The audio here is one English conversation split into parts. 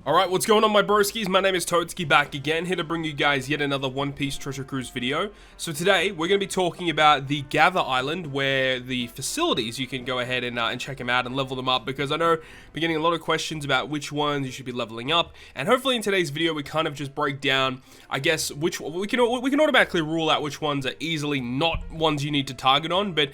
Alright, what's going on my broskiis? My name is Toadskii, back again, here to bring you guys yet another One Piece Treasure Cruise video. So today, we're going to be talking about the Gather Island, where the facilities, you can go ahead and check them out and level them up, because I know we're getting a lot of questions about which ones you should be leveling up, and hopefully in today's video we kind of just break down, I guess, which we can automatically rule out which ones are easily not ones you need to target on, but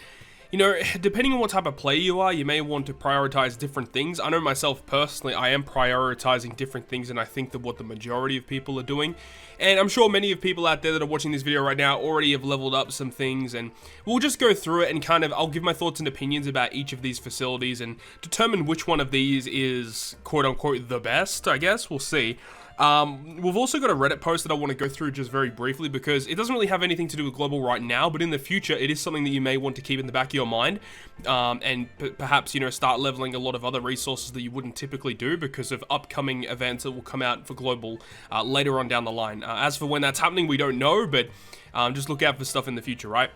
you know, depending on what type of player you are, you may want to prioritize different things. I know myself personally, I am prioritizing different things than I think that what the majority of people are doing. And I'm sure many of people out there that are watching this video right now already have leveled up some things, and we'll just go through it and kind of, I'll give my thoughts and opinions about each of these facilities and determine which one of these is quote-unquote the best, I guess. We'll see. We've also got a Reddit post that I want to go through just very briefly, because it doesn't really have anything to do with global right now, but in the future it is something that you may want to keep in the back of your mind, and perhaps, you know, start leveling a lot of other resources that you wouldn't typically do because of upcoming events that will come out for global later on down the line. As for when that's happening, we don't know, but just look out for stuff in the future, right?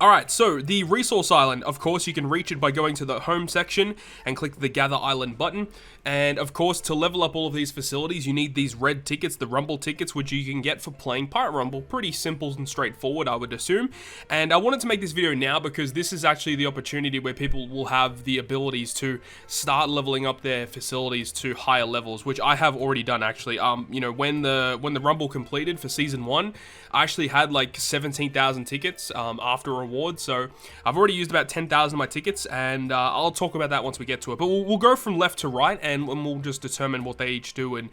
Alright, so the resource island, of course, you can reach it by going to the home section and click the Gather Island button. And of course, to level up all of these facilities, you need these red tickets, the Rumble tickets, which you can get for playing Pirate Rumble. Pretty simple and straightforward, I would assume. And I wanted to make this video now because this is actually the opportunity where people will have the abilities to start leveling up their facilities to higher levels, which I have already done actually. You know, when the Rumble completed for Season 1, I actually had like 17,000 tickets after a reward, so I've already used about 10,000 of my tickets, and I'll talk about that once we get to it. But we'll go from left to right, and we'll just determine what they each do and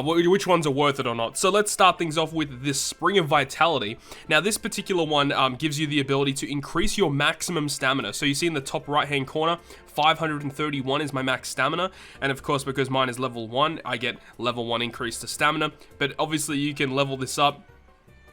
which ones are worth it or not. So let's start things off with this Spring of Vitality. Now this particular one gives you the ability to increase your maximum stamina. So you see in the top right hand corner, 531 is my max stamina, and of course because mine is level 1, I get level 1 increase to stamina, but obviously you can level this up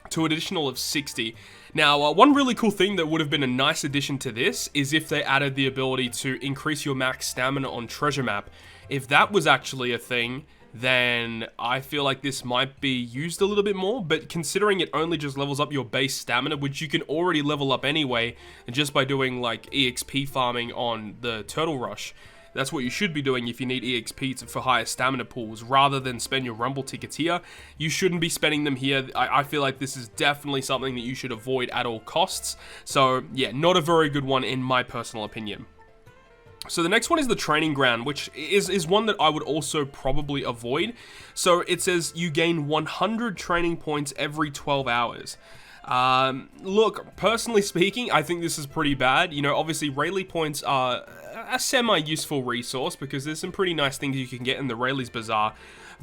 to an additional of 60. Now, one really cool thing that would have been a nice addition to this is if they added the ability to increase your max stamina on treasure map. If that was actually a thing, then I feel like this might be used a little bit more, but considering it only just levels up your base stamina, which you can already level up anyway, just by doing like EXP farming on the Turtle Rush. That's what you should be doing if you need EXP for higher stamina pools, rather than spend your Rumble tickets here. You shouldn't be spending them here. I feel like this is definitely something that you should avoid at all costs. So yeah, not a very good one in my personal opinion. So the next one is the training ground, which is one that I would also probably avoid. So it says you gain 100 training points every 12 hours. Look, personally speaking, I think this is pretty bad. You know, obviously Rayleigh points are a semi-useful resource because there's some pretty nice things you can get in the Rayleigh's Bazaar.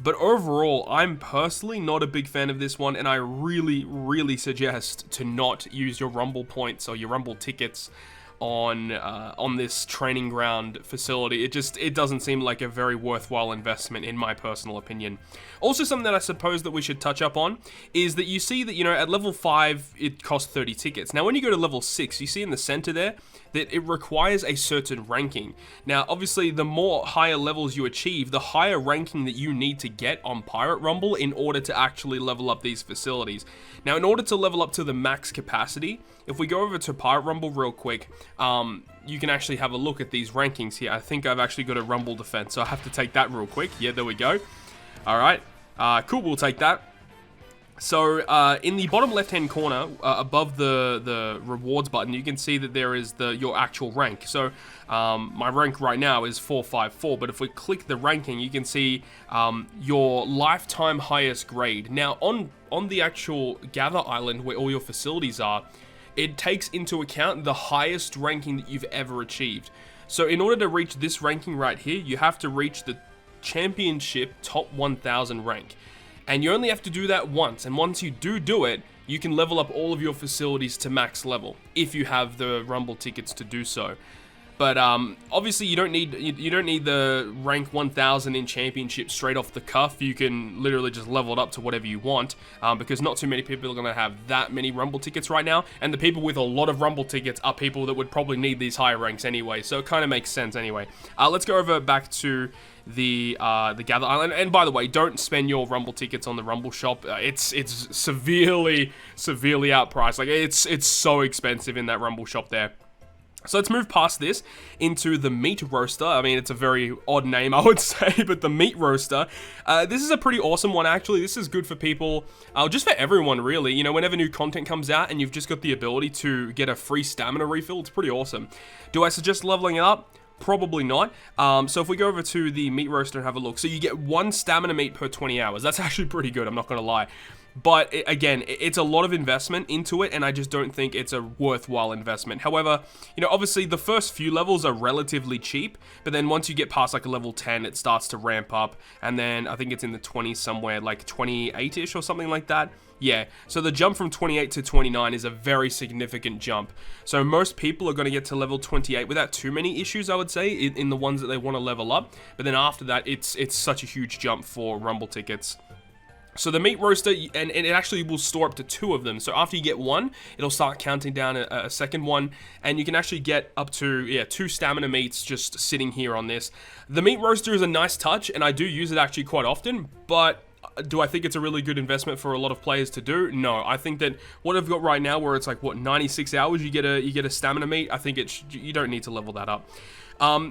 But overall, I'm personally not a big fan of this one, and I really suggest to not use your Rumble points or your Rumble tickets on this training ground facility. It doesn't seem like a very worthwhile investment in my personal opinion. Also, something that I suppose that we should touch up on is that you see that, you know, at level 5 it costs 30 tickets. Now when you go to level 6, you see in the center there that it requires a certain ranking. Now obviously the more higher levels you achieve, the higher ranking that you need to get on Pirate Rumble in order to actually level up these facilities. Now in order to level up to the max capacity, if we go over to Pirate Rumble real quick, you can actually have a look at these rankings here. I think I've actually got a Rumble defense, so I have to take that real quick. Yeah, there we go. Alright, cool, we'll take that. So, in the bottom left-hand corner, above the rewards button, you can see that there is your actual rank. So, my rank right now is 454, but if we click the ranking, you can see your lifetime highest grade. Now, on the actual Gather Island, where all your facilities are, it takes into account the highest ranking that you've ever achieved. So, in order to reach this ranking right here, you have to reach the Championship Top 1000 rank. And you only have to do that once, and once you do it, you can level up all of your facilities to max level, if you have the Rumble tickets to do so. But obviously you don't need the rank 1000 in Championship straight off the cuff. You can literally just level it up to whatever you want, because not too many people are going to have that many Rumble tickets right now, and the people with a lot of Rumble tickets are people that would probably need these higher ranks anyway, so it kind of makes sense anyway. Let's go over back to the Gather Island, and by the way, don't spend your Rumble tickets on the Rumble shop. It's severely outpriced. Like it's so expensive in that Rumble shop there. So let's move past this into the meat roaster. I mean, it's a very odd name, I would say, but the meat roaster. This is a pretty awesome one, actually. This is good for people, just for everyone, really. You know, whenever new content comes out and you've just got the ability to get a free stamina refill, it's pretty awesome. Do I suggest leveling it up? Probably not. So if we go over to the meat roaster and have a look. So you get 1 stamina meat per 20 hours. That's actually pretty good, I'm not going to lie. But again, it's a lot of investment into it, and I just don't think it's a worthwhile investment. However, you know, obviously the first few levels are relatively cheap, but then once you get past like a level 10, it starts to ramp up, and then I think it's in the 20s somewhere, like 28-ish or something like that. Yeah, so the jump from 28 to 29 is a very significant jump. So most people are going to get to level 28 without too many issues, I would say, in the ones that they want to level up. But then after that, it's such a huge jump for Rumble tickets. So the meat roaster, and it actually will store up to 2 of them. So after you get 1, it'll start counting down a second one, and you can actually get up to 2 stamina meats just sitting here on this. The meat roaster is a nice touch, and I do use it actually quite often, but do I think it's a really good investment for a lot of players to do? No, I think that what I've got right now, where it's like, what, 96 hours, you get a stamina meat, I think you don't need to level that up.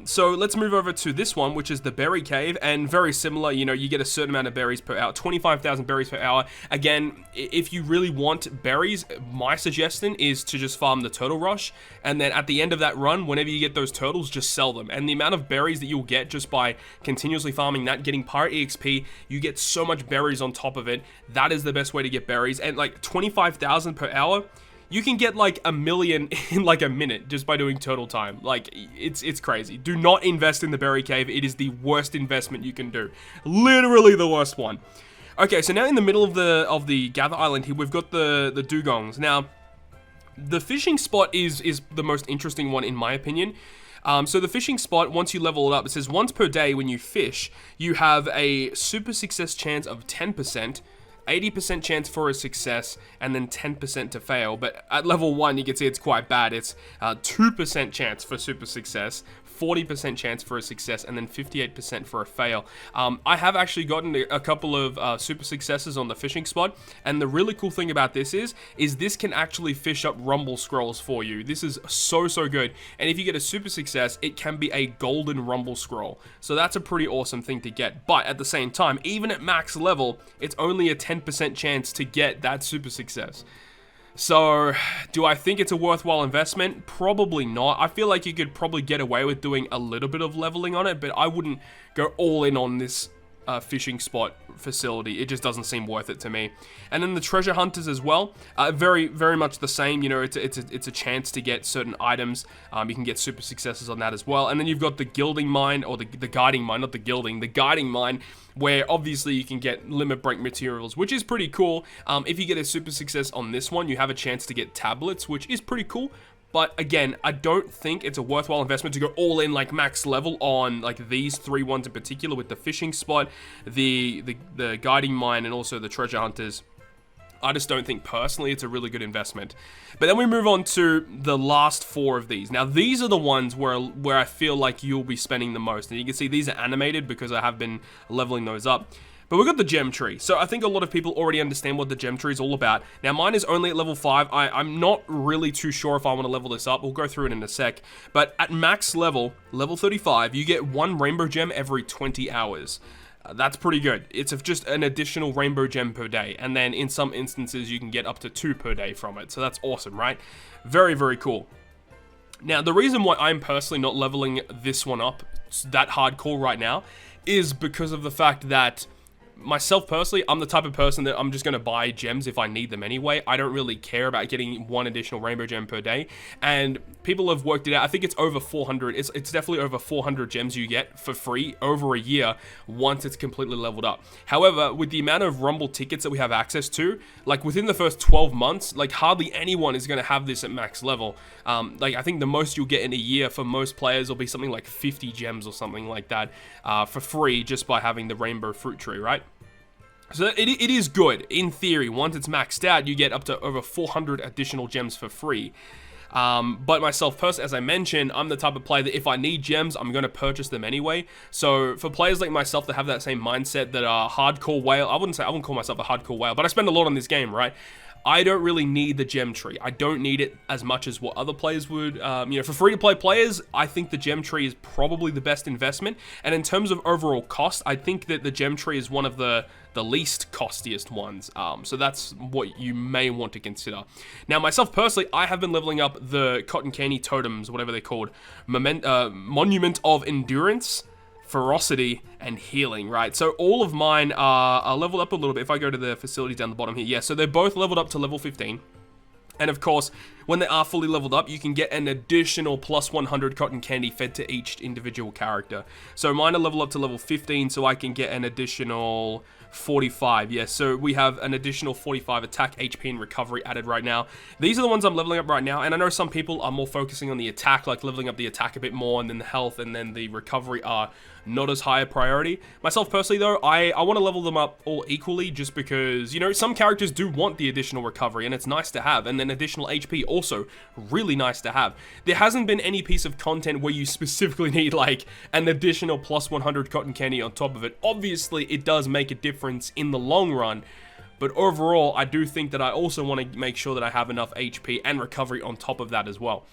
So let's move over to this one, which is the berry cave, and very similar, you know, you get a certain amount of berries per hour, 25,000 berries per hour. Again, if you really want berries, my suggestion is to just farm the turtle rush, and then at the end of that run, whenever you get those turtles, just sell them. And the amount of berries that you'll get just by continuously farming that, getting pirate EXP, you get so much berries on top of it. That is the best way to get berries, and like 25,000 per hour, you can get like 1 million in like a minute just by doing turtle time. Like, it's crazy. Do not invest in the berry cave. It is the worst investment you can do. Literally the worst one. Okay, so now in the middle of the Gather Island here, we've got the dugongs. Now, the fishing spot is the most interesting one in my opinion. So the fishing spot, once you level it up, it says once per day when you fish, you have a super success chance of 10%, 80% chance for a success, and then 10% to fail. But at level 1, you can see it's quite bad. It's 2% chance for super success, 40% chance for a success, and then 58% for a fail. I have actually gotten a couple of super successes on the fishing spot, and the really cool thing about this is this can actually fish up rumble scrolls for you. This is so good, and if you get a super success, it can be a golden rumble scroll. So that's a pretty awesome thing to get, but at the same time, even at max level, it's only a 10% chance to get that super success. So, do I think it's a worthwhile investment? Probably not. I feel like you could probably get away with doing a little bit of leveling on it, but I wouldn't go all in on this fishing spot facility. It just doesn't seem worth it to me. And then the treasure hunters as well, very much the same. You know, it's a chance to get certain items. You can get super successes on that as well. And then you've got the gilding mine, or the guiding mine, not the gilding, the guiding mine, where obviously you can get limit break materials, which is pretty cool. If you get a super success on this one, you have a chance to get tablets, which is pretty cool. But again, I don't think it's a worthwhile investment to go all in like max level on like these 3 ones in particular, with the fishing spot, the guiding mine, and also the treasure hunters. I just don't think personally it's a really good investment. But then we move on to the last 4 of these. Now these are the ones where I feel like you'll be spending the most. And you can see these are animated because I have been leveling those up. But we've got the gem tree. So I think a lot of people already understand what the gem tree is all about. Now mine is only at level 5. I'm not really too sure if I want to level this up. We'll go through it in a sec. But at max level 35, you get 1 rainbow gem every 20 hours. That's pretty good. It's just an additional rainbow gem per day. And then in some instances, you can get up to 2 per day from it. So that's awesome, right? Very cool. Now, the reason why I'm personally not leveling this one up that hardcore right now is because of the fact that myself personally, I'm the type of person that I'm just going to buy gems if I need them anyway. I don't really care about getting 1 additional rainbow gem per day. And people have worked it out. I think it's over 400. It's definitely over 400 gems you get for free over a year once it's completely leveled up. However, with the amount of Rumble tickets that we have access to, like within the first 12 months, like hardly anyone is going to have this at max level. Like I think the most you'll get in a year for most players will be something like 50 gems or something like that for free just by having the rainbow fruit tree, right? So it is good. In theory, once it's maxed out, you get up to over 400 additional gems for free. But myself personally, as I mentioned, I'm the type of player that if I need gems, I'm going to purchase them anyway. So for players like myself that have that same mindset, that are hardcore whale, I wouldn't call myself a hardcore whale, but I spend a lot on this game, right? I don't really need the gem tree. I don't need it as much as what other players would. For free-to-play players, I think the gem tree is probably the best investment. And in terms of overall cost, I think that the gem tree is one of the least costiest ones. So that's what you may want to consider. Now, myself personally, I have been leveling up the cotton candy totems, whatever they're called, Monument of Endurance, Ferocity, and Healing, right? So all of mine are leveled up a little bit. If I go to the facility down the bottom here, yeah, so they're both leveled up to level 15. And of course, when they are fully leveled up, you can get an additional plus 100 cotton candy fed to each individual character. So mine are leveled up to level 15, so I can get an additional 45. Yeah, so we have an additional 45 attack, HP, and recovery added right now. These are the ones I'm leveling up right now, and I know some people are more focusing on the attack, like leveling up the attack a bit more, and then the health, and then the recovery are not as high a priority. Myself personally though, I want to level them up all equally, just because, you know, some characters do want the additional recovery, and it's nice to have, and then additional HP also really nice to have. There hasn't been any piece of content where you specifically need like an additional plus 100 cotton candy on top of it. Obviously it does make a difference in the long run, but overall I do think that I also want to make sure that I have enough HP and recovery on top of that as well.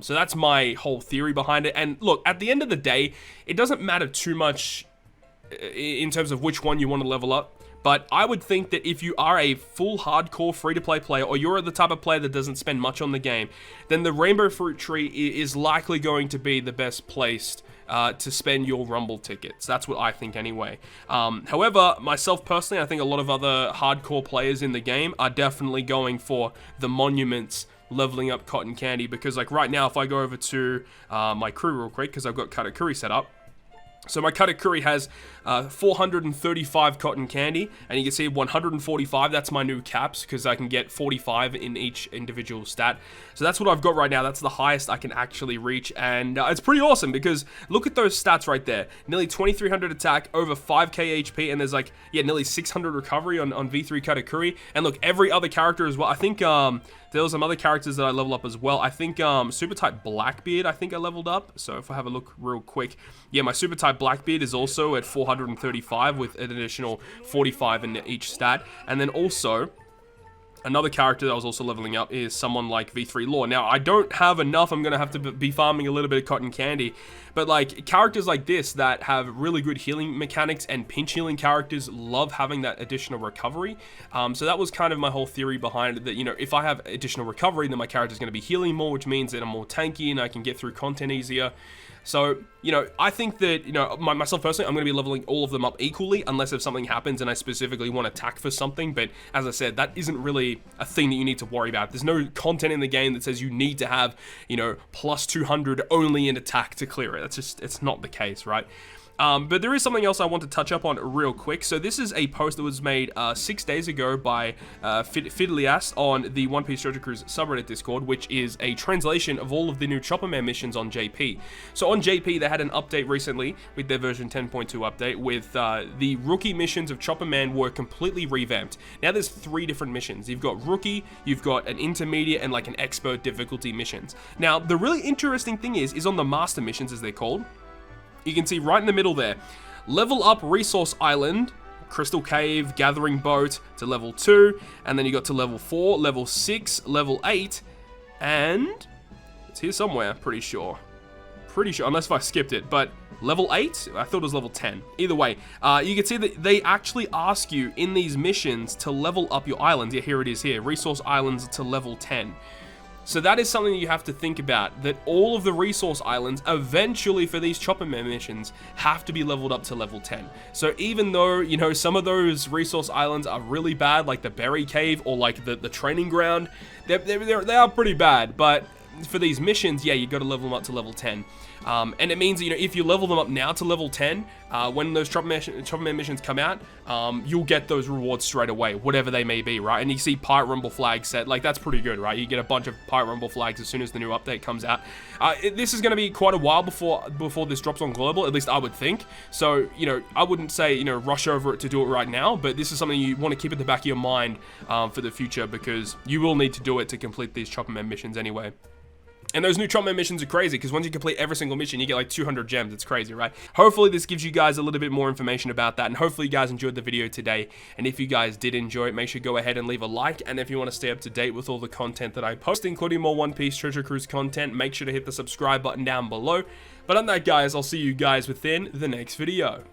So that's my whole theory behind it. And look, at the end of the day, it doesn't matter too much in terms of which one you want to level up. But I would think that if you are a full hardcore free-to-play player, or you're the type of player that doesn't spend much on the game, then the Rainbow Fruit Tree is likely going to be the best placed to spend your Rumble tickets. That's what I think anyway. However, myself personally, I think a lot of other hardcore players in the game are definitely going for the monuments leveling up cotton candy, because like right now, if I go over to my crew real quick, because I've got Katakuri set up. So my Katakuri has 435 cotton candy, and you can see 145, that's my new caps, because I can get 45 in each individual stat. So that's what I've got right now. That's the highest I can actually reach, and it's pretty awesome, because look at those stats right there. Nearly 2300 attack, over 5k HP, and there's like, yeah, nearly 600 recovery on V3 Katakuri. And look, every other character as well. I think there were some other characters that I leveled up as well. I think Super Type Blackbeard, I think I leveled up. So if I have a look real quick, yeah, my Super Type Blackbeard is also at 435 with an additional 45 in each stat. And then also, another character that I was also leveling up is someone like V3 Law. Now, I don't have enough. I'm going to have to be farming a little bit of cotton candy. But, like, characters like this that have really good healing mechanics, and pinch healing characters love having that additional recovery. So that was kind of my whole theory behind it, that, you know, if I have additional recovery, then my character's going to be healing more, which means that I'm more tanky and I can get through content easier. So, you know, I think that, you know, myself personally, I'm going to be leveling all of them up equally, unless if something happens and I specifically want to attack for something. But as I said, that isn't really a thing that you need to worry about. There's no content in the game that says you need to have, you know, plus 200 only in attack to clear it. That's just, it's not the case, right? But there is something else I want to touch up on real quick. So this is a post that was made 6 days ago by Fiddlias on the One Piece Treasure Cruise subreddit Discord, which is a translation of all of the new Chopper Man missions on JP. So on JP, they had an update recently with their version 10.2 update with the rookie missions of Chopper Man were completely revamped. Now there's 3 different missions. You've got rookie, you've got an intermediate, and like an expert difficulty missions. Now the really interesting thing is on the master missions, as they're called. You can see right in the middle there, level up Resource Island, Crystal Cave, Gathering Boat to level 2, and then you got to level 4, level 6, level 8, and it's here somewhere, pretty sure, unless if I skipped it, but level 8, I thought it was level 10. Either way, you can see that they actually ask you in these missions to level up your islands. Yeah, here it is here, Resource Islands to level 10. So that is something that you have to think about, that all of the resource islands eventually for these Chopper Man missions have to be leveled up to level 10. So even though, you know, some of those resource islands are really bad, like the Berry Cave or like the training ground, they are pretty bad, but for these missions, yeah, you got to level them up to level 10. And it means, you know, if you level them up now to level 10, when those Chopper Man missions come out, you'll get those rewards straight away, whatever they may be, right? And you see Pirate Rumble flags set, like that's pretty good, right? You get a bunch of Pirate Rumble flags as soon as the new update comes out. This is going to be quite a while before this drops on global, at least I would think. So, you know, I wouldn't say, you know, rush over it to do it right now, but this is something you want to keep at the back of your mind for the future, because you will need to do it to complete these Chopper Man missions anyway. And those new Trumpman missions are crazy, because once you complete every single mission, you get like 200 gems. It's crazy, right? Hopefully this gives you guys a little bit more information about that, and hopefully you guys enjoyed the video today. And if you guys did enjoy it, make sure you go ahead and leave a like. And if you want to stay up to date with all the content that I post, including more One Piece Treasure Cruise content, make sure to hit the subscribe button down below. But on that, guys, I'll see you guys within the next video.